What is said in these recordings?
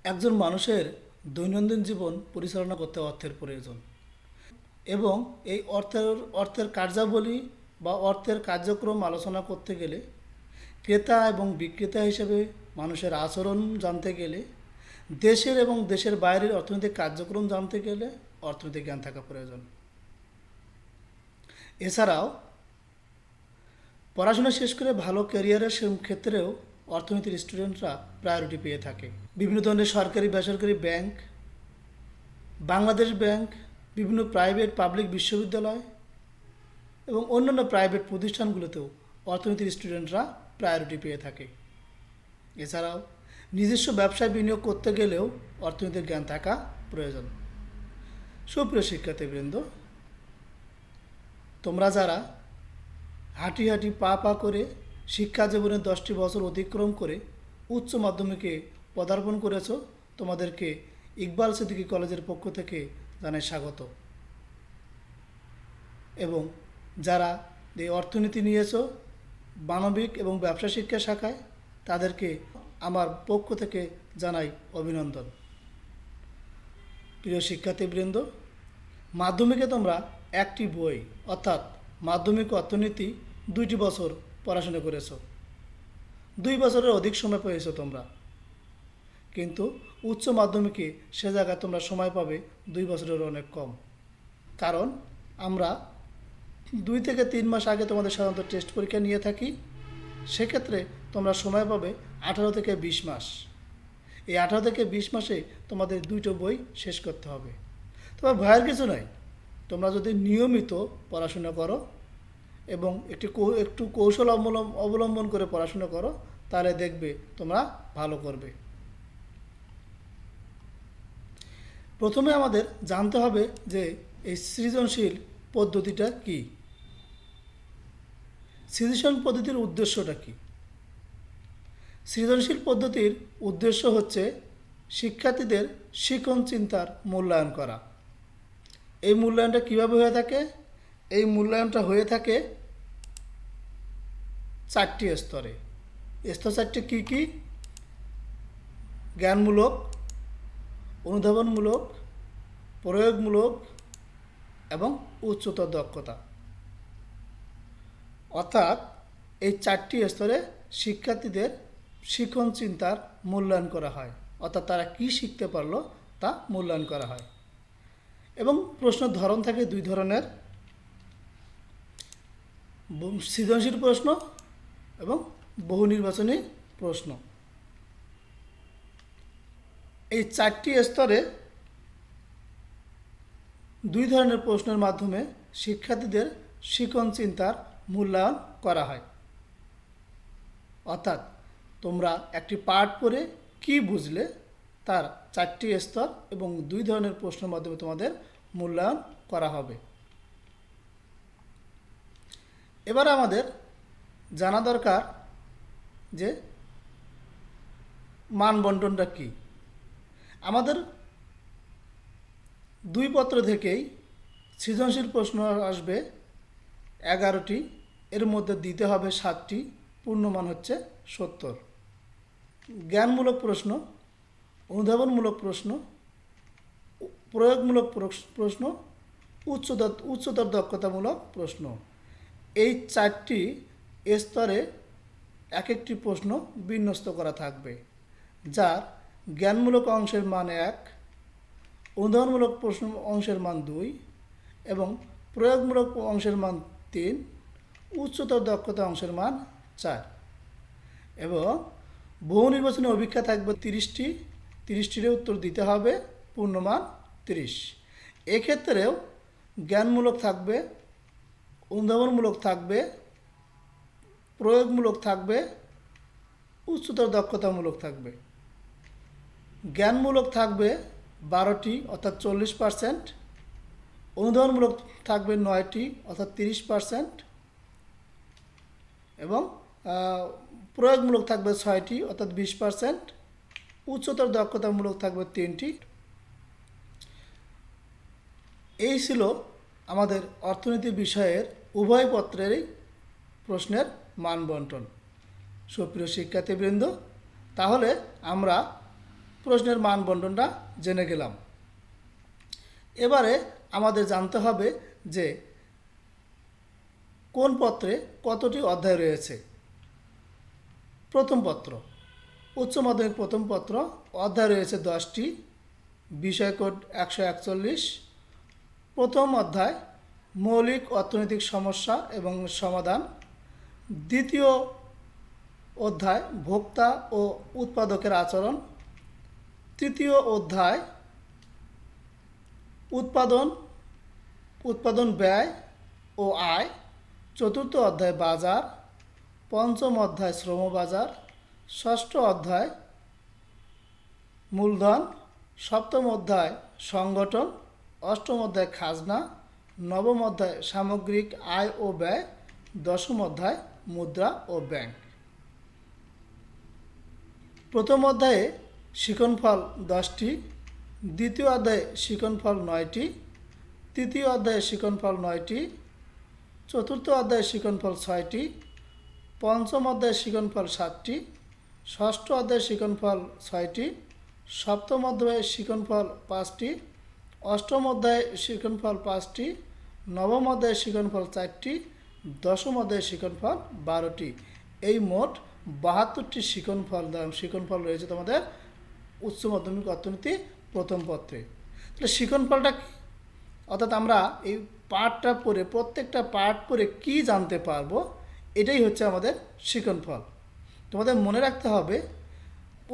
একজন মানুষের দৈনন্দিন জীবন পরিচালনা করতে অর্থের প্রয়োজন এবং এই অর্থের কার্যাবলী বা অর্থের কার্যক্রম আলোচনা করতে গেলে ক্রেতা এবং বিক্রেতা হিসেবে মানুষের আচরণ জানতে গেলে দেশের এবং দেশের বাইরের অর্থনৈতিক কার্যক্রম জানতে গেলে অর্থনৈতিক জ্ঞান থাকা প্রয়োজন। এছাড়াও পড়াশোনা শেষ করে ভালো ক্যারিয়ারের ক্ষেত্রেও অর্থনীতির স্টুডেন্টরা প্রায়োরিটি পেয়ে থাকে। বিভিন্ন ধরনের সরকারি বেসরকারি ব্যাংক, বাংলাদেশ ব্যাংক, বিভিন্ন প্রাইভেট পাবলিক বিশ্ববিদ্যালয় এবং অন্যান্য প্রাইভেট প্রতিষ্ঠানগুলোতেও অর্থনীতির স্টুডেন্টরা প্রায়োরিটি পেয়ে থাকে। এছাড়াও নিজস্ব ব্যবসায় বিনিয়োগ করতে গেলেও অর্থনৈতিক জ্ঞান থাকা প্রয়োজন। সুপ্রিয় শিক্ষার্থীবৃন্দ, তোমরা যারা হাঁটি হাঁটি পা পা করে শিক্ষা জীবনের 10টি বছর অতিক্রম করে উচ্চ মাধ্যমিকে পদার্পণ করেছ, তোমাদেরকে ইকবাল সিদ্দিকী কলেজের পক্ষ থেকে জানাই স্বাগত। এবং যারা এই অর্থনীতি নিয়েছ মানবিক এবং ব্যবসা শিক্ষা শাখায়, তাদেরকে আমার পক্ষ থেকে জানাই অভিনন্দন। প্রিয় শিক্ষার্থীবৃন্দ, মাধ্যমিকে তোমরা একটি বই অর্থাৎ মাধ্যমিক অর্থনীতি 2টি বছর পড়াশোনা করেছ, 2 বছরের অধিক সময় পেয়েছ তোমরা। কিন্তু উচ্চ মাধ্যমিকে সে জায়গায় তোমরা সময় পাবে 2 বছরের অনেক কম। কারণ আমরা 2 থেকে 3 মাস আগে তোমাদের সাধারণত টেস্ট পরীক্ষা নিয়ে থাকি। সেক্ষেত্রে তোমরা সময় পাবে 18 থেকে 20 মাস। এই 18 থেকে 20 মাসে তোমাদের 2টো বই শেষ করতে হবে। তবে ভয়ের কিছু নয়, তোমরা যদি নিয়মিত পড়াশোনা করো এবং একটু কৌশল অবলম্বন করে পড়াশোনা করো, তাহলে দেখবে তোমরা ভালো করবে। প্রথমে আমাদের জানতে হবে যে এই সৃজনশীল পদ্ধতিটা কি, সৃজনশীল পদ্ধতির উদ্দেশ্যটা কি। সৃজনশীল পদ্ধতির উদ্দেশ্য হচ্ছে শিক্ষার্থীদের শিখন চিন্তার মূল্যায়ন করা। এই মূল্যায়নটা কিভাবে হয়ে থাকে? এই মূল্যায়নটা হয়ে থাকে 4টি স্তরে। স্তর 4টি কী কী? জ্ঞানমূলক, অনুধাবনমূলক, প্রয়োগমূলক এবং উচ্চতর দক্ষতা। অর্থাৎ এই 4টি স্তরে শিক্ষার্থীদের শিখন চিন্তার মূল্যায়ন করা হয়, অর্থাৎ তারা কি শিখতে পারলো তা মূল্যায়ন করা হয়। এবং প্রশ্নের ধরন থাকে 2 ধরনের, সৃজনশীল প্রশ্ন এবং বহু নির্বাচনী প্রশ্ন। এই 4টি স্তরে 2 ধরনের প্রশ্নের মাধ্যমে শিক্ষার্থীদের শিখন চিন্তার মূল্যায়ন করা হয়। অর্থাৎ তোমরা একটি পাঠ পড়ে কি বুঝলে তার 4টি স্তর এবং 2 ধরনের প্রশ্নের মাধ্যমে তোমাদের মূল্যায়ন করা হবে। এবার আমাদের জানা দরকার যে মানবন্টনটা কি। আমাদের 2 পত্র থেকেই সৃজনশীল প্রশ্ন আসবে 11টি, এর মধ্যে দিতে হবে 7টি, পূর্ণমান হচ্ছে 70। জ্ঞানমূলক প্রশ্ন, অনুধাবনমূলক প্রশ্ন, প্রয়োগমূলক প্রশ্ন, উচ্চতর দক্ষতামূলক প্রশ্ন। এই 4টি স্তরে এক একটি প্রশ্ন বিন্যস্ত করা থাকবে, যার জ্ঞানমূলক অংশের মান 1, অনুধাবনমূলক প্রশ্ন অংশের মান 2 এবং প্রয়োগমূলক অংশের মান 3, উচ্চতর দক্ষতা অংশের মান 4। এবং বহু নির্বাচনী অভিক্ষা থাকবে 30টি, 30টির উত্তর দিতে হবে, পূর্ণমান 30। এক্ষেত্রেও জ্ঞানমূলক থাকবে, অনুধাবনমূলক থাকবে, প্রয়োগমূলক থাকবে, উচ্চতর দক্ষতামূলক থাকবে। জ্ঞানমূলক থাকবে 12টি অর্থাৎ 40%, অনুধাবনমূলক থাকবে 9টি অর্থাৎ 30% এবং প্রয়োগমূলক থাকবে 6টি অর্থাৎ 20%, উচ্চতর দক্ষতামূলক থাকবে 3টি। এই ছিল আমাদের অর্থনীতি বিষয়ের উভয় পত্রেরই প্রশ্নের মান বন্টন। সুপ্রিয় শিক্ষার্থীবৃন্দ, তাহলে আমরা প্রশ্নের মান বন্টনটা জেনে গেলাম। এবারে আমাদের জানতে হবে যে কোন পত্রে কতটি অধ্যায় রয়েছে। প্রথম পত্র, উচ্চ মাধ্যমিক প্রথম পত্র, অধ্যায় রয়েছে 10টি, বিষয় কোড 141। প্রথম অধ্যায় মৌলিক অর্থনৈতিক সমস্যা এবং সমাধান। দ্বিতীয় অধ্যায় ভোক্তা ও উৎপাদকের আচরণ। তৃতীয় অধ্যায় উৎপাদন ব্যয় ও আয়। চতুর্থ অধ্যায় বাজার। পঞ্চম অধ্যায় শ্রম বাজার। ষষ্ঠ অধ্যায় মূলধন। সপ্তম অধ্যায় সংগঠন। অষ্টম অধ্যায় খাজনা। নবম অধ্যায় সামগ্রিক আয় ও ব্যয়। দশম অধ্যায় মুদ্রা ও ব্যাংক। প্রথম অধ্যায়ে শিক্ষণফল 10টি, দ্বিতীয় অধ্যায়ে শিক্ষণফল 9টি, তৃতীয় অধ্যায়ে শিক্ষণফল 9টি, চতুর্থ অধ্যায়ে শিক্ষণফল 6টি, পঞ্চম অধ্যায়ে শিক্ষণফল 7টি, ষষ্ঠ অধ্যায়ে শিক্ষণফল 6টি, সপ্তম অধ্যায়ে শিক্ষণফল 5টি, অষ্টম অধ্যায়ে শিক্ষণফল 5টি, নবম অধ্যায়ে শিক্ষণফল 4টি, দশম অধ্যায়ে শিক্ষণফল 12টি। এই মোট 72টি শিক্ষণফল রয়েছে তোমাদের উচ্চ মাধ্যমিক অর্থনীতি প্রথম পত্রে। তাহলে শিক্ষণফলটা কি, অর্থাৎ আমরা এই পার্টটা পড়ে প্রত্যেকটা পার্ট পড়ে কি জানতে পারবো, এটাই হচ্ছে আমাদের শিক্ষণফল। তোমাদের মনে রাখতে হবে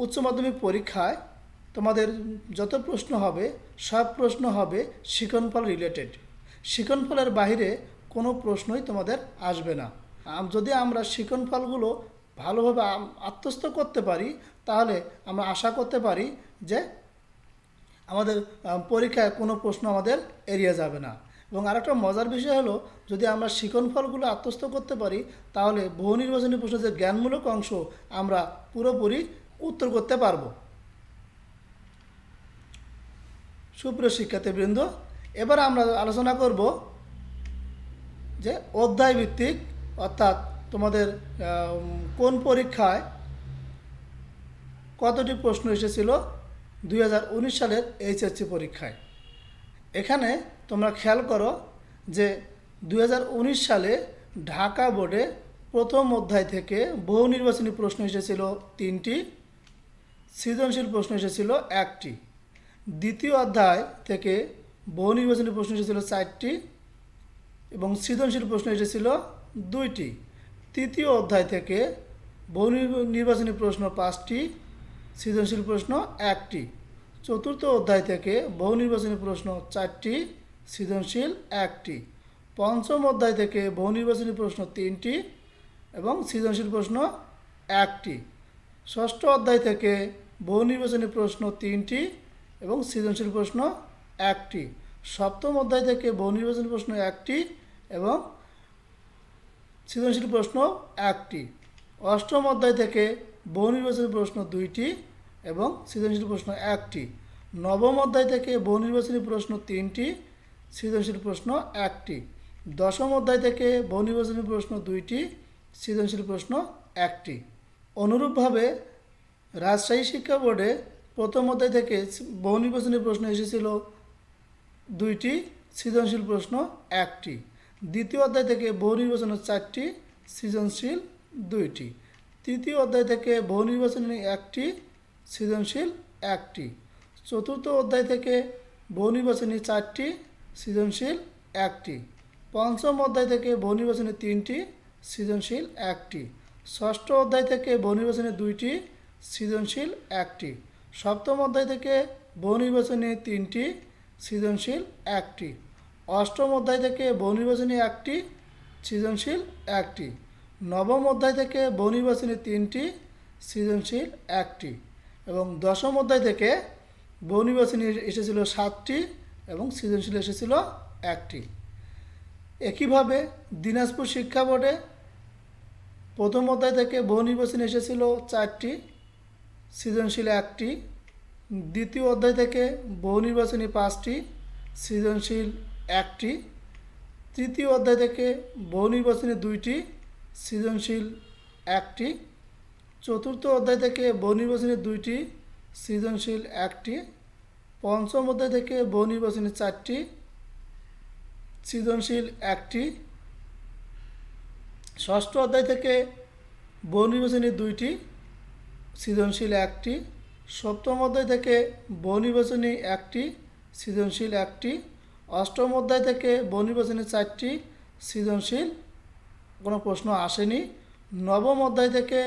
উচ্চ মাধ্যমিক পরীক্ষায় তোমাদের যত প্রশ্ন হবে সব প্রশ্ন হবে শিক্ষণফল রিলেটেড। শিক্ষণফলের বাইরে কোনো প্রশ্নই তোমাদের আসবে না। যদি আমরা শিক্ষণফলগুলো ভালোভাবে আত্মস্থ করতে পারি তাহলে আমরা আশা করতে পারি যে আমাদের পরীক্ষায় কোনো প্রশ্ন আমাদের এড়িয়ে যাবে না। এবং আরেকটা মজার বিষয় হলো, যদি আমরা শিক্ষণফলগুলো আত্মস্থ করতে পারি তাহলে বহু নির্বাচনী প্রশ্নের যে জ্ঞানমূলক অংশ আমরা পুরোপুরি উত্তর করতে পারবো। সুপ্রিয় শিক্ষার্থীবৃন্দ, এবার আমরা আলোচনা করব যে অধ্যায় ভিত্তিক, অর্থাৎ তোমাদের কোন পরীক্ষায় কতটি প্রশ্ন এসেছিল 2019 সালের এইচএসসি পরীক্ষায়। এখানে তোমরা খেয়াল করো যে 2019 সালে ঢাকা বোর্ডে প্রথম অধ্যায় থেকে বহু নির্বাচনী প্রশ্ন এসেছিল 3টি, সৃজনশীল প্রশ্ন এসেছিল 1টি। দ্বিতীয় অধ্যায় থেকে বহু নির্বাচনী প্রশ্ন এসেছিল 4টি এবং সৃজনশীল প্রশ্ন এসেছিল 2টি। তৃতীয় অধ্যায় থেকে বহু নির্বাচনী প্রশ্ন 5টি, সৃজনশীল প্রশ্ন 1টি। চতুর্থ অধ্যায় থেকে বহু নির্বাচনী প্রশ্ন 4টি, সৃজনশীল 1টি। পঞ্চম অধ্যায় থেকে বহু নির্বাচনী প্রশ্ন 3টি এবং সৃজনশীল প্রশ্ন 1টি। ষষ্ঠ অধ্যায় থেকে বহু নির্বাচনী প্রশ্ন 3টি এবং সৃজনশীল প্রশ্ন 1টি। সপ্তম অধ্যায় থেকে বহু নির্বাচনী প্রশ্ন 1টি এবং সৃজনশীল প্রশ্ন 1টি। অষ্টম অধ্যায় থেকে বহু নির্বাচনী প্রশ্ন 2টি এবং সৃজনশীল প্রশ্ন 1টি। নবম অধ্যায় থেকে বহু নির্বাচনী প্রশ্ন 3টি, সৃজনশীল প্রশ্ন 1টি। দশম অধ্যায় থেকে বহু নির্বাচনী প্রশ্ন 2টি, সৃজনশীল প্রশ্ন 1টি। অনুরূপভাবে রাজশাহী শিক্ষা বোর্ডে প্রথম অধ্যায় থেকে বহু নির্বাচনী প্রশ্ন এসেছিল 2টি, সৃজনশীল প্রশ্ন 1টি। দ্বিতীয় অধ্যায় থেকে বহু নির্বাচনী 4টি, সৃজনশীল 2টি। তৃতীয় অধ্যায় থেকে বহু নির্বাচনী 1টি, সৃজনশীল 1টি। চতুর্থ অধ্যায় থেকে বহু নির্বাচনী 4টি, সৃজনশীল 1টি। পঞ্চম অধ্যায় থেকে বহু নির্বাচনী 3টি, সৃজনশীল 1টি। ষষ্ঠ অধ্যায় থেকে বহু নির্বাচনী 2টি, সৃজনশীল 1টি। সপ্তম অধ্যায় থেকে বহু নির্বাচনী 3টি, সৃজনশীল 1টি। অষ্টম অধ্যায় থেকে বহু নির্বাচনী 1টি, সৃজনশীল 1টি। নবম অধ্যায় থেকে বহু নির্বাচনী 3টি, সৃজনশীল 1টি এবং দশম অধ্যায় থেকে বহু নির্বাচনী এসেছিল 7টি এবং সৃজনশীল এসেছিল 1টি। একইভাবে দিনাজপুর শিক্ষা বোর্ডে প্রথম অধ্যায় থেকে বহু নির্বাচনী এসেছিল 4টি, সৃজনশীল 1টি। দ্বিতীয় অধ্যায় থেকে বহু নির্বাচনী 5টি, সৃজনশীল 1টি। তৃতীয় অধ্যায় থেকে বহু নির্বাচনী 2টি, সৃজনশীল 1টি। চতুর্থ অধ্যায় থেকে বহু নির্বাচনী 2টি, সৃজনশীল একটি, পঞ্চম অধ্যায় থেকে বহু নির্বাচনী চারটি, সৃজনশীল একটি, ষষ্ঠ অধ্যায় থেকে বহু নির্বাচনী দুইটি, সৃজনশীল একটি, সপ্তম অধ্যায় থেকে বহু নির্বাচনী একটি, সৃজনশীল একটি, অষ্টম অধ্যায় থেকে বহু নির্বাচনী চারটি, সৃজনশীল কোনো প্রশ্ন আসেনি, নবম অধ্যায় থেকে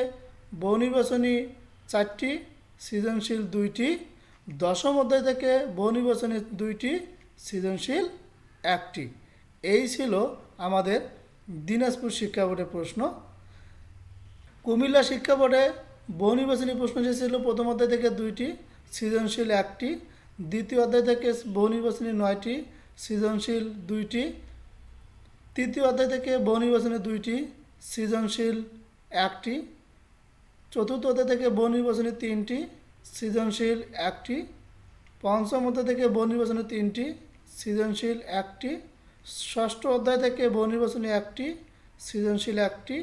বহু নির্বাচনী চারটি, সৃজনশীল দুইটি, দশম অধ্যায় থেকে বহু নির্বাচনী দুইটি, সৃজনশীল একটি। এই ছিল আমাদের দিনাজপুর শিক্ষা বোর্ডের প্রশ্ন। কুমিল্লা শিক্ষা বোর্ডে বহু নির্বাচনী প্রশ্ন এসেছিল প্রথম অধ্যায় থেকে দুইটি, সৃজনশীল একটি, দ্বিতীয় অধ্যায় থেকে বহু নির্বাচনী নয়টি, সৃজনশীল দুইটি, তৃতীয় অধ্যায় থেকে বহু নির্বাচনী দুইটি, সৃজনশীল একটি, চতুর্থ অধ্যায় থেকে বহু নির্বাচনী তিনটি, সৃজনশীল একটি, পঞ্চম অধ্যায় থেকে বহু নির্বাচনী তিনটি, সৃজনশীল একটি, ষষ্ঠ অধ্যায় থেকে বহু নির্বাচনী একটি, সৃজনশীল একটি,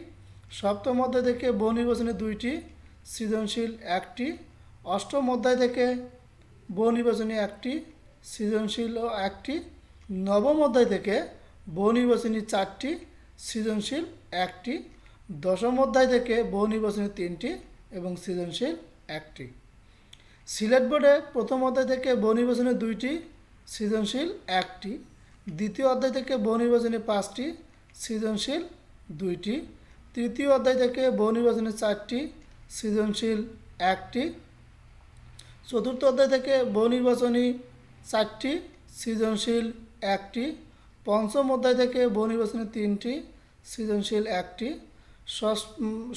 সপ্তম অধ্যায় থেকে বহু নির্বাচনী দুইটি, সৃজনশীল একটি, অষ্টম অধ্যায় থেকে বহু নির্বাচনী একটি, সৃজনশীল একটি, নবম অধ্যায় থেকে বহু নির্বাচনী চারটি, সৃজনশীল একটি, দশম অধ্যায় থেকে বহু নির্বাচনী তিনটি এবং সৃজনশীল একটি। সিলেট বোর্ডে প্রথম অধ্যায় থেকে বহু নির্বাচনী দুইটি, সৃজনশীল একটি, দ্বিতীয় অধ্যায় থেকে বহু নির্বাচনী পাঁচটি, সৃজনশীল দুইটি, তৃতীয় অধ্যায় থেকে বহু নির্বাচনী চারটি, সৃজনশীল একটি, চতুর্থ অধ্যায় থেকে বহু নির্বাচনী চারটি, সৃজনশীল একটি, পঞ্চম অধ্যায় থেকে বহু নির্বাচনী তিনটি, সৃজনশীল একটি,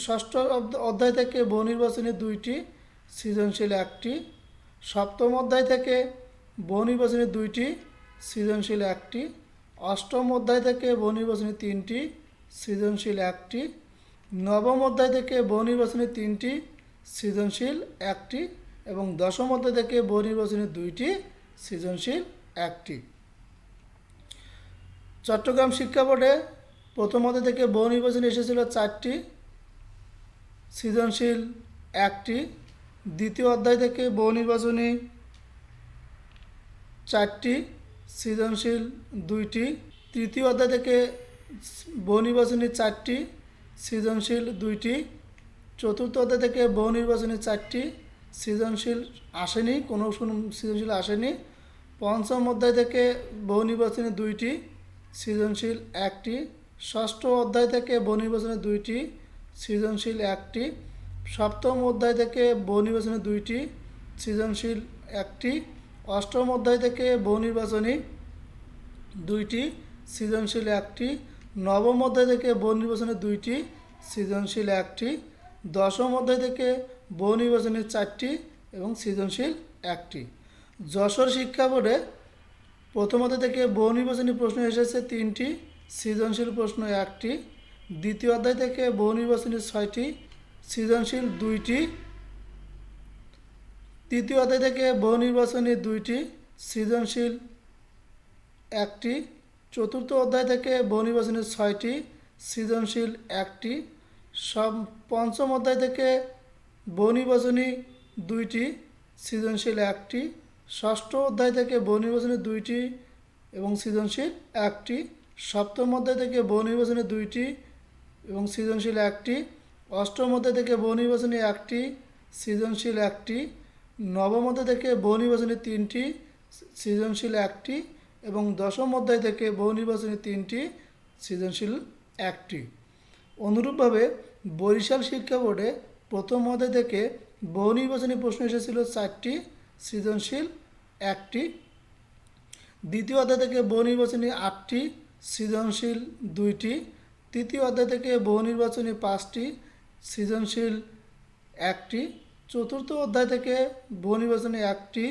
ষষ্ঠ অধ্যায় থেকে বহু নির্বাচনী দুইটি, সৃজনশীল একটি, সপ্তম অধ্যায় থেকে বহু নির্বাচনী দুইটি, সৃজনশীল একটি, অষ্টম অধ্যায় থেকে বহু নির্বাচনী তিনটি, সৃজনশীল একটি, নবম অধ্যায় থেকে বহু নির্বাচনী তিনটি, সৃজনশীল একটি এবং দশম অধ্যায় থেকে বহু নির্বাচনী দুইটি, সৃজনশীল একটি। চট্টগ্রাম শিক্ষা বোর্ডে প্রথম অধ্যায় থেকে বহু নির্বাচনী এসেছিল চারটি, সৃজনশীল একটি, দ্বিতীয় অধ্যায় থেকে বহু নির্বাচনী চারটি, সৃজনশীল দুইটি, তৃতীয় অধ্যায় থেকে বহু নির্বাচনী চারটি, সৃজনশীল দুইটি, চতুর্থ অধ্যায় থেকে বহু নির্বাচনী চারটি, সৃজনশীল আসেনি, কোনো সৃজনশীল আসেনি, পঞ্চম অধ্যায় থেকে বহু নির্বাচনী দুইটি, সৃজনশীল একটি, ষষ্ঠ অধ্যায় থেকে বহু নির্বাচনী দুইটি, সৃজনশীল একটি, সপ্তম অধ্যায় থেকে বহু নির্বাচনী দুইটি, সৃজনশীল একটি, অষ্টম অধ্যায় থেকে বহু নির্বাচনী দুইটি, সৃজনশীল একটি, নবম অধ্যায় থেকে বহু নির্বাচনী দুইটি, সৃজনশীল একটি, দশম অধ্যায় থেকে বহু নির্বাচনী চারটি এবং সৃজনশীল একটি। যশোর শিক্ষা বোর্ডে প্রথম অধ্যায় থেকে বহু নির্বাচনী প্রশ্ন এসেছে তিনটি, সৃজনশীল প্রশ্ন একটি, দ্বিতীয় অধ্যায় থেকে বহু নির্বাচনী ছয়টি, সৃজনশীল দুইটি, তৃতীয় অধ্যায় থেকে বহু নির্বাচনী দুইটি, সৃজনশীল একটি, চতুর্থ অধ্যায় থেকে বহু নির্বাচনী ছয়টি, সৃজনশীল একটি, পঞ্চম অধ্যায় থেকে বহু নির্বাচনী দুইটি, সৃজনশীল একটি, ষষ্ঠ অধ্যায় থেকে বহু নির্বাচনী দুইটি এবং সৃজনশীল একটি, সপ্তম অধ্যায় থেকে বহু নির্বাচনী দুইটি এবং সৃজনশীল একটি, অষ্টম অধ্যায় থেকে বহু নির্বাচনী একটি, সৃজনশীল একটি, নবম অধ্যায় থেকে বহু নির্বাচনী তিনটি, সৃজনশীল একটি এবং দশম অধ্যায় থেকে বহু নির্বাচনী তিনটি, সৃজনশীল একটি। অনুরূপভাবে বরিশাল শিক্ষা বোর্ডে প্রথম অধ্যায় থেকে বহু নির্বাচনী প্রশ্ন এসেছিল চারটি, সৃজনশীল একটি, দ্বিতীয় অধ্যায় থেকে বহু নির্বাচনী আটটি, সৃজনশীল দুইটি, তৃতীয় অধ্যায় থেকে বহু নির্বাচনী পাঁচটি, সৃজনশীল একটি, চতুর্থ অধ্যায় থেকে বহু নির্বাচনী একটি,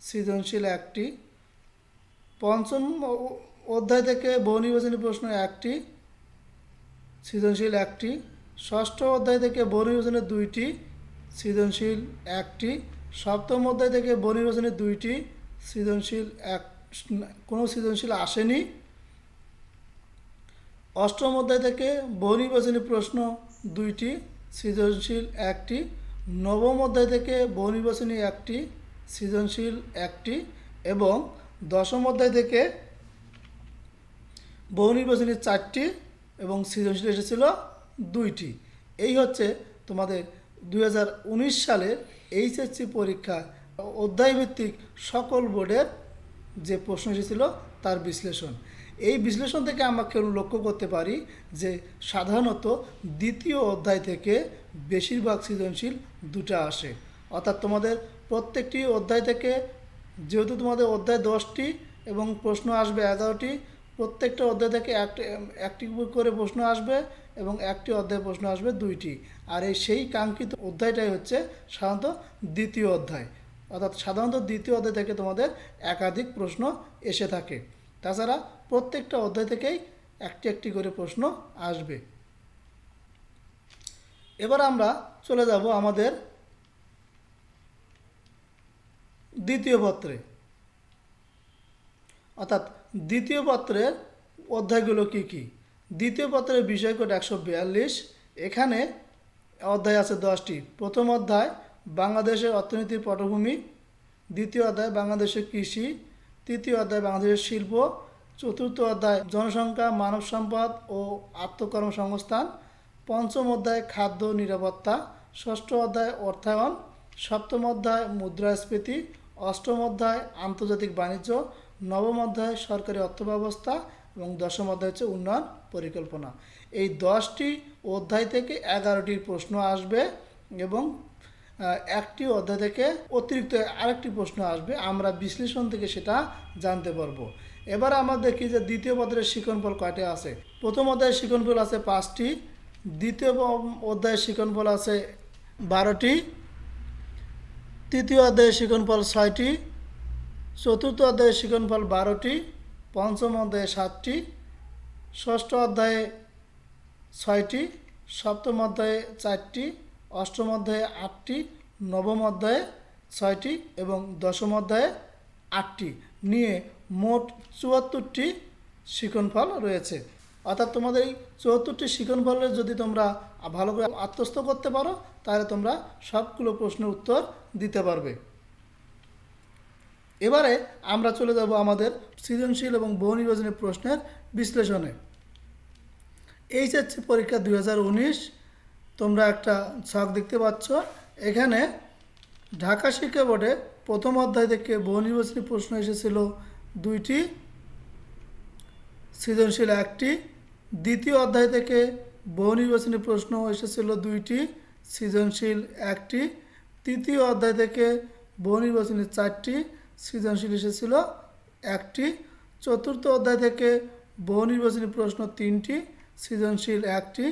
সৃজনশীল একটি, পঞ্চম অধ্যায় থেকে বহু নির্বাচনী প্রশ্ন একটি, সৃজনশীল একটি, ষষ্ঠ অধ্যায় থেকে বহু নির্বাচনী দুইটি, সৃজনশীল একটি, সপ্তম অধ্যায় থেকে বহু নির্বাচনী দুইটি, সৃজনশীল কোনো সৃজনশীল আসেনি, অষ্টম অধ্যায় থেকে বহু নির্বাচনী প্রশ্ন দুইটি, সৃজনশীল একটি, নবম অধ্যায় থেকে বহু নির্বাচনী একটি, সৃজনশীল একটি এবং দশম অধ্যায় থেকে বহু নির্বাচনী চারটি এবং সৃজনশীল এসেছিল দুইটি। এই হচ্ছে তোমাদের 2019 সালের এইচএসসি পরীক্ষায় অধ্যায়ভিত্তিক সকল বোর্ডের যে প্রশ্ন এসেছিল তার বিশ্লেষণ। এই বিশ্লেষণ থেকে আমরা কেউ লক্ষ্য করতে পারি যে সাধারণত দ্বিতীয় অধ্যায় থেকে বেশিরভাগ সৃজনশীল দুটো আসে। অর্থাৎ তোমাদের প্রত্যেকটি অধ্যায় থেকে, যেহেতু তোমাদের অধ্যায় 10টি এবং প্রশ্ন আসবে 11টি, প্রত্যেকটা অধ্যায় থেকে একটি করে প্রশ্ন আসবে এবং একটি অধ্যায় প্রশ্ন আসবে 2টি। আর সেই কাঙ্ক্ষিত অধ্যায়টাই হচ্ছে সাধারণত দ্বিতীয় অধ্যায়। অর্থাৎ সাধারণত দ্বিতীয় অধ্যায় থেকে তোমাদের একাধিক প্রশ্ন এসে থাকে। তাছাড়া প্রত্যেকটা অধ্যায় থেকেই একটি একটি করে প্রশ্ন আসবে। এবার আমরা চলে যাব আমাদের দ্বিতীয় পত্রে। অর্থাৎ দ্বিতীয় পত্রের অধ্যায়গুলো কি কি? দ্বিতীয় পত্রের বিষয়কোড 142। এখানে অধ্যায় আছে 10টি। প্রথম অধ্যায় বাংলাদেশের অর্থনীতির পটভূমি, দ্বিতীয় অধ্যায় বাংলাদেশের কৃষি, তৃতীয় অধ্যায় বাংলাদেশের শিল্প, চতুর্থ অধ্যায় জনসংখ্যা, মানব সম্পদ ও আত্মকর্মসংস্থান, পঞ্চম অধ্যায় খাদ্য নিরাপত্তা, ষষ্ঠ অধ্যায় অর্থায়ন, সপ্তম অধ্যায় মুদ্রাস্ফীতি, অষ্টম অধ্যায় আন্তর্জাতিক বাণিজ্য, নবম অধ্যায় সরকারি অর্থব্যবস্থা এবং দশম অধ্যায় হচ্ছে উন্নয়ন পরিকল্পনা। এই 10টি অধ্যায় থেকে 11টির প্রশ্ন আসবে এবং একটি অধ্যায় থেকে অতিরিক্ত আরেকটি প্রশ্ন আসবে। আমরা বিশ্লেষণ থেকে সেটা জানতে পারবো। এবার আমরা দেখি যে দ্বিতীয় পত্রের শিক্ষণফল কয়টা আছে। প্রথম অধ্যায়ের শিক্ষণফল আছে 5টি, দ্বিতীয় অধ্যায়ের শিক্ষণফল আছে 12টি, তৃতীয় অধ্যায়ের শিক্ষণফল 6টি, চতুর্থ অধ্যায়ের শিক্ষণফল 12টি, পঞ্চম অধ্যায়ে 7টি, ষষ্ঠ অধ্যায়ে 6টি, সপ্তম অধ্যায়ে 4টি, অষ্টম অধ্যায়ে 8টি, নবম অধ্যায়ে 6টি এবং দশম অধ্যায়ে 8টি নিয়ে মোট 74টি শিক্ষণফল রয়েছে। অর্থাৎ তোমাদের এই 74টি শিক্ষণফলের যদি তোমরা ভালো করে আত্মস্থ করতে পারো তাহলে তোমরা সবগুলো প্রশ্নের উত্তর দিতে পারবে। এবারে আমরা চলে যাব আমাদের সৃজনশীল এবং বহু নির্বাচনী প্রশ্নের বিশ্লেষণে। এইচএসসি পরীক্ষা 2019 তোমরা একটা ছক দেখতে পাচ্ছ। এখানে ঢাকা শিক্ষা বোর্ডে প্রথম অধ্যায় থেকে বহু নির্বাচনী প্রশ্ন এসেছিল 2টি, সৃজনশীল 1টি, দ্বিতীয় অধ্যায় থেকে বহু নির্বাচনী প্রশ্ন এসেছিল 2টি, সৃজনশীল 1টি, তৃতীয় অধ্যায় থেকে বহু নির্বাচনী 4টি, সৃজনশীল এসেছিল 1টি, চতুর্থ অধ্যায় থেকে বহু নির্বাচনী প্রশ্ন 3টি, সৃজনশীল 1টি,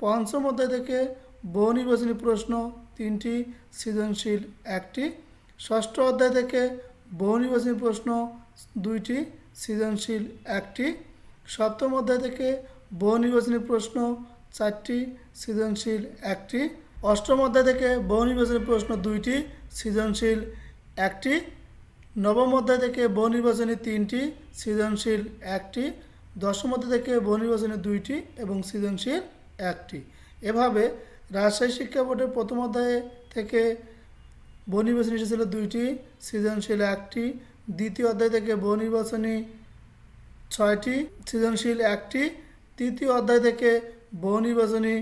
পঞ্চম অধ্যায় থেকে বহু নির্বাচনী প্রশ্ন 3টি, সৃজনশীল 1টি, ষষ্ঠ অধ্যায় থেকে বহু নির্বাচনী প্রশ্ন 2টি, সৃজনশীল 1টি, সপ্তম অধ্যায় থেকে বহু নির্বাচনী প্রশ্ন 4টি, সৃজনশীল 1টি, অষ্টম অধ্যায় থেকে বহু নির্বাচনী প্রশ্ন 2টি, সৃজনশীল 1টি, নবম অধ্যায় থেকে বহু নির্বাচনী 3টি, সৃজনশীল 1টি, দশম অধ্যায় থেকে বহু নির্বাচনী 2টি এবং সৃজনশীল 1টি। এভাবে রাজশাহী শিক্ষা বোর্ডের প্রথম অধ্যায় থেকে বহু নির্বাচনী এসেছিল 2টি, সৃজনশীল 1টি, দ্বিতীয় অধ্যায় থেকে বহু নির্বাচনী 6টি, সৃজনশীল 1টি, তৃতীয় অধ্যায় থেকে বহু নির্বাচনী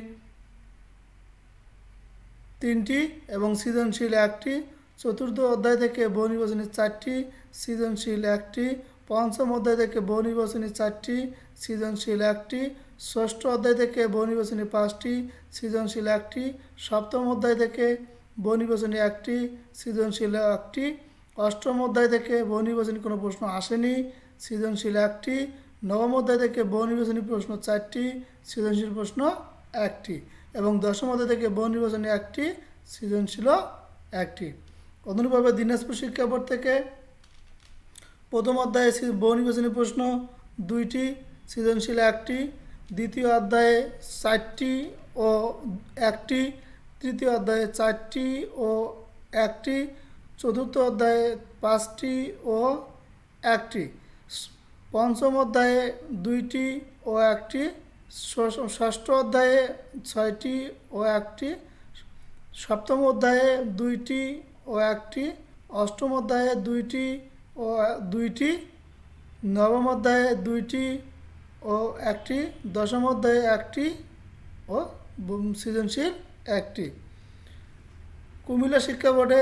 3টি এবং সৃজনশীল 1টি, চতুর্থ অধ্যায় থেকে বহু নির্বাচনী 4টি, সৃজনশীল 1টি, পঞ্চম অধ্যায় থেকে বহু নির্বাচনী 4টি, সৃজনশীল 1টি, ষষ্ঠ অধ্যায় থেকে বহু নির্বাচনী 5টি, সৃজনশীল 1টি, সপ্তম অধ্যায় থেকে বহু নির্বাচনী 1টি, সৃজনশীল 1টি, অষ্টম অধ্যায় থেকে বহু নির্বাচনী কোনো প্রশ্ন আসেনি, সৃজনশীল 1টি, নবম অধ্যায় থেকে বহু নির্বাচনী প্রশ্ন 4টি, সৃজনশীল প্রশ্ন 1টি এবং দশম অধ্যায় থেকে বহু নির্বাচনী 1টি, সৃজনশীল 1টি। অনুরূপভাবে দিনাজপুর শিক্ষা বোর্ড থেকে প্রথম অধ্যায়ে বহু নির্বাচনী প্রশ্ন 2টি, সৃজনশীল 1টি, দ্বিতীয় অধ্যায়ে 4টি ও 1টি, তৃতীয় অধ্যায়ে 4টি ও 1টি, চতুর্থ অধ্যায়ে 5টি ও 1টি, পঞ্চম অধ্যায়ে 2টি ও 1টি, ষষ্ঠ অধ্যায়ে 6টি ও 1টি, সপ্তম অধ্যায়ে 2টি ও 1টি, অষ্টম অধ্যায়ে 2টি ও 2টি, নবম অধ্যায়ে 2টি ও 1টি, দশম অধ্যায়ে 1টি ও সৃজনশীল 1টি। কুমিল্লা শিক্ষা বোর্ডে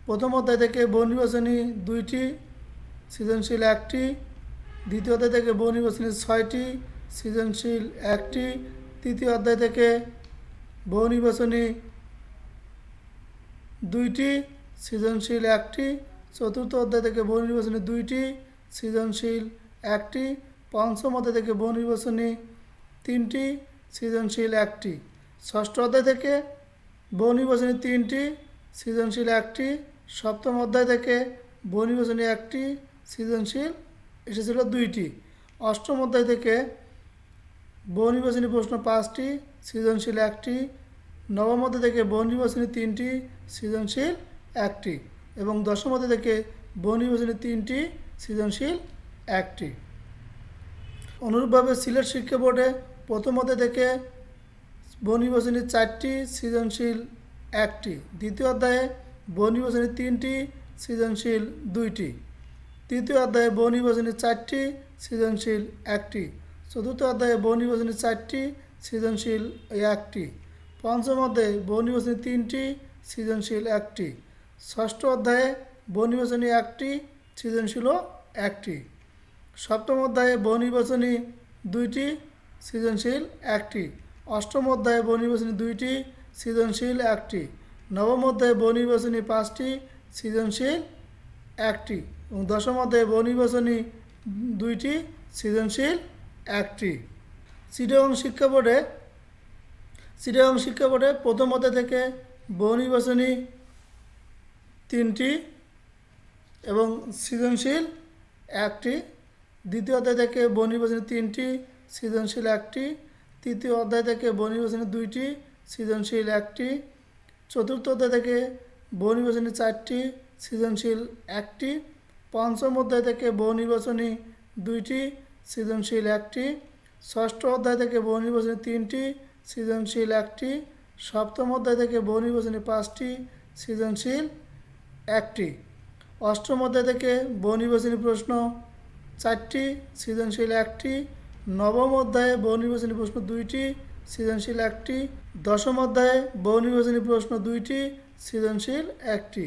প্রথম অধ্যায় থেকে বহু নির্বাচনী 2টি, সৃজনশীল 1টি, দ্বিতীয় অধ্যায় থেকে বহু নির্বাচনী 6টি, সৃজনশীল 1টি, তৃতীয় অধ্যায় থেকে বহু নির্বাচনী 2টি, সৃজনশীল 1টি, চতুর্থ অধ্যায় থেকে বহু নির্বাচনী 2টি, সৃজনশীল 1টি, পঞ্চম অধ্যায় থেকে বহু নির্বাচনী 3টি, সৃজনশীল 1টি, ষষ্ঠ অধ্যায় থেকে বহু নির্বাচনী 3টি, সৃজনশীল 1টি, সপ্তম অধ্যায় থেকে বহু নির্বাচনী 1টি, সৃজনশীল এসেছিল 2টি, অষ্টম অধ্যায় থেকে বহু নির্বাচনী প্রশ্ন 5টি, সৃজনশীল 1টি, নবম অধ্যায় থেকে বহু নির্বাচনী 3টি, সৃজনশীল 1টি এবং দশম অধ্যায় থেকে বহু নির্বাচনী 3টি, সৃজনশীল 1টি। অনুরূপভাবে সিলেট শিক্ষা বোর্ডে প্রথম অধ্যায় থেকে বহু নির্বাচনী 4টি, সৃজনশীল 1টি, দ্বিতীয় অধ্যায়ে বহু নির্বাচনী 3টি, সৃজনশীল 2টি, তৃতীয় অধ্যায়ে বহু নির্বাচনী 4টি, সৃজনশীল 1টি, চতুর্থ অধ্যায়ে বহু নির্বাচনী 4টি, সৃজনশীল 1টি, পঞ্চম অধ্যায়ে বহু নির্বাচনী 3টি, সৃজনশীল 1টি, ষষ্ঠ অধ্যায়ে বহু নির্বাচনী 1টি, সৃজনশীল 1টি, সপ্তম অধ্যায়ে বহু নির্বাচনী 2টি, সৃজনশীল 1টি, অষ্টম অধ্যায়ে বহু নির্বাচনী 2টি, সৃজনশীল 1টি, নবম অধ্যায়ে বহু নির্বাচনী 5টি, সৃজনশীল 1টি এবং দশম অধ্যায়ে বহু নির্বাচনী 2টি, সৃজনশীল 1টি। চিটাগং শিক্ষা বোর্ডে প্রথম অধ্যায় থেকে বহু নির্বাচনী 3টি এবং সৃজনশীল 1টি, দ্বিতীয় অধ্যায় থেকে বহু নির্বাচনী 3টি, সৃজনশীল 1টি, তৃতীয় অধ্যায় থেকে বহু নির্বাচনী 2টি, সৃজনশীল 1টি, চতুর্থ অধ্যায় থেকে বহু নির্বাচনী 4টি, সৃজনশীল 1টি, পঞ্চম অধ্যায় থেকে বহু নির্বাচনী 2টি, সৃজনশীল 1টি, ষষ্ঠ অধ্যায় থেকে বহু নির্বাচনী 3টি, সৃজনশীল 1টি, সপ্তম অধ্যায় থেকে বহু নির্বাচনী 5টি, সৃজনশীল 1টি, অষ্টম অধ্যায় থেকে বহু নির্বাচনী প্রশ্ন 4টি, সৃজনশীল 1টি, নবম অধ্যায়ে বহু নির্বাচনী প্রশ্ন 2টি, সৃজনশীল 1টি, দশম অধ্যায়ে বহু নির্বাচনী প্রশ্ন 2টি, সৃজনশীল 1টি।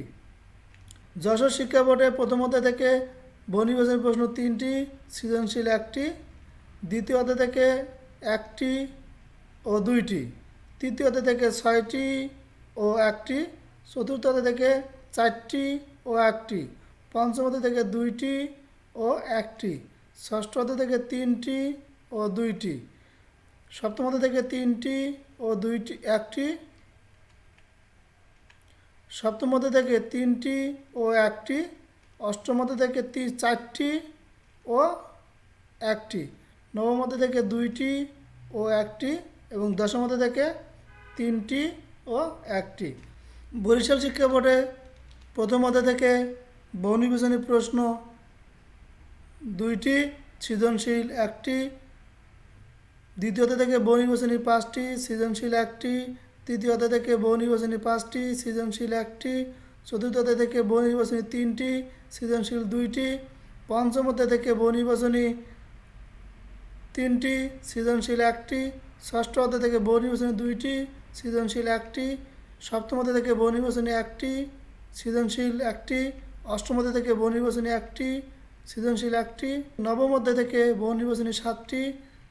যশোর শিক্ষা বোর্ডে প্রথম অধ্যায় থেকে বহু নির্বাচনী প্রশ্ন 3টি, সৃজনশীল 1টি, দ্বিতীয় অধ্যায় থেকে 1টি ও 2টি, তৃতীয় অধ্যায় থেকে 6টি ও 1টি, চতুর্থ অধ্যায় থেকে 4টি ও 1টি, পঞ্চম অধ্যায় থেকে 2টি ও 1টি, ষষ্ঠ অধ্যায় থেকে 3টি ও 2টি, সপ্তম অধ্যায় থেকে 3টি ও 2টি 1টি, সপ্তম অধ্যায় থেকে 3টি ও 1টি, অষ্টম অধ্যায় থেকে 4টি ও 1টি, নবম অধ্যায় থেকে 2টি ও 1টি এবং দশম অধ্যায় থেকে 3টি ও 1টি। বরিশাল শিক্ষা বোর্ডে প্রথম অধ্যায় থেকে বহু নির্বাচনী প্রশ্ন 2টি, সৃজনশীল 1টি, দ্বিতীয় অধ্যায় থেকে বহু নির্বাচনী 5টি, সৃজনশীল 1টি, তৃতীয় অধ্যায় থেকে বহু নির্বাচনী 5টি, সৃজনশীল 1টি, চতুর্থ অধ্যায় থেকে বহু নির্বাচনী 3টি, সৃজনশীল 2টি, পঞ্চম অধ্যায় থেকে বহু নির্বাচনী 3টি, সৃজনশীল 1টি, ষষ্ঠ অধ্যায় থেকে বহু নির্বাচনী 2টি, সৃজনশীল 1টি, সপ্তম অধ্যায় থেকে বহু নির্বাচনী 1টি, সৃজনশীল 1টি, অষ্টম অধ্যায় থেকে বহু নির্বাচনী 1টি, সৃজনশীল 1টি, নবম অধ্যায় থেকে বহু নির্বাচনী 7টি,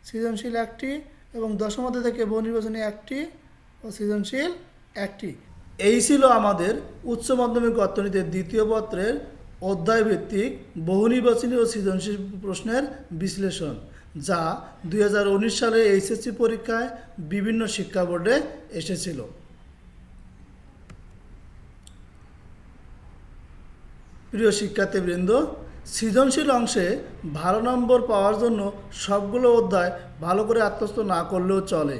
সৃজনশীল 1টি এবং দশম অধ্যায় থেকে বহু নির্বাচনী 1টি ও সৃজনশীল 1টি। এই ছিল আমাদের উচ্চ মাধ্যমিক অর্থনীতির দ্বিতীয় পত্রের অধ্যায়ভিত্তিক বহু নির্বাচনী ও সৃজনশীল প্রশ্নের বিশ্লেষণ, যা 2019 সালে এইচএসসি পরীক্ষায় বিভিন্ন শিক্ষা বোর্ডে এসেছিল। প্রিয় শিক্ষার্থীবৃন্দ, সৃজনশীল অংশে ভালো নম্বর পাওয়ার জন্য সবগুলো অধ্যায় ভালো করে আত্মস্থ না করলেও চলে,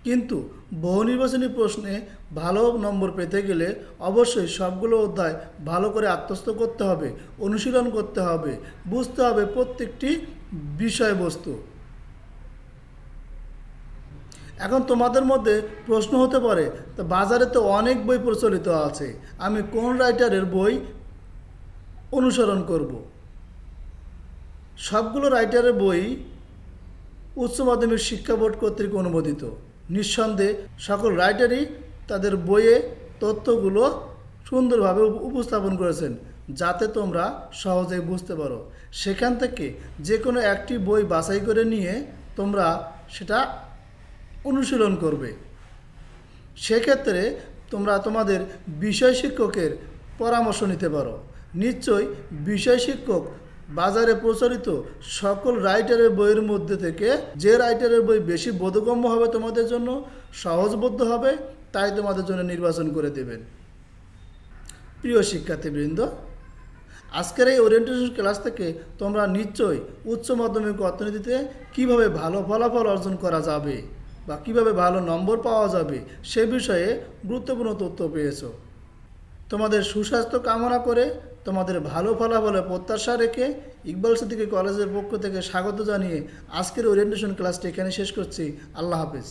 কিন্তু বহু নির্বাচনী প্রশ্নে ভালো নম্বর পেতে গেলে অবশ্যই সবগুলো অধ্যায় ভালো করে আত্মস্থ করতে হবে, অনুশীলন করতে হবে, বুঝতে হবে প্রত্যেকটি বিষয়বস্তু। এখন তোমাদের মধ্যে প্রশ্ন হতে পারে, তো বাজারে তো অনেক বই প্রচলিত আছে, আমি কোন রাইটারের বই অনুসরণ করব? সবগুলো রাইটারের বই উচ্চ মাধ্যমিক শিক্ষা বোর্ড কর্তৃক অনুমোদিত। নিঃসন্দেহে সকল রাইটারই তাদের বইয়ে তথ্যগুলো সুন্দরভাবে উপস্থাপন করেছেন, যাতে তোমরা সহজেই বুঝতে পারো। সেখান থেকে যে কোনো একটি বই বাছাই করে নিয়ে তোমরা সেটা অনুশীলন করবে। সেক্ষেত্রে তোমরা তোমাদের বিষয় শিক্ষকের পরামর্শ নিতে পারো। নিশ্চয়ই বিষয় শিক্ষক বাজারে প্রচলিত সকল রাইটারের বইয়ের মধ্যে থেকে যে রাইটারের বই বেশি বোধগম্য হবে, তোমাদের জন্য সহজবোধ্য হবে, তাই তোমাদের জন্য নির্বাচন করে দেবেন। প্রিয় শিক্ষার্থীবৃন্দ, আজকের এই ওরিয়েন্টেশন ক্লাস থেকে তোমরা নিশ্চয়ই উচ্চ মাধ্যমিক অর্থনীতিতে কীভাবে ভালো ফলাফল অর্জন করা যাবে বা কীভাবে ভালো নম্বর পাওয়া যাবে সে বিষয়ে গুরুত্বপূর্ণ তথ্য পেয়েছো। তোমাদের সুস্বাস্থ্য কামনা করে, তোমাদের ভালো ফলাফলের প্রত্যাশা রেখে ইকবাল সিদ্দিকী কলেজের পক্ষ থেকে স্বাগত জানিয়ে আজকের ওরিয়েন্টেশন ক্লাসটি এখানে শেষ করছি। আল্লাহ হাফেজ।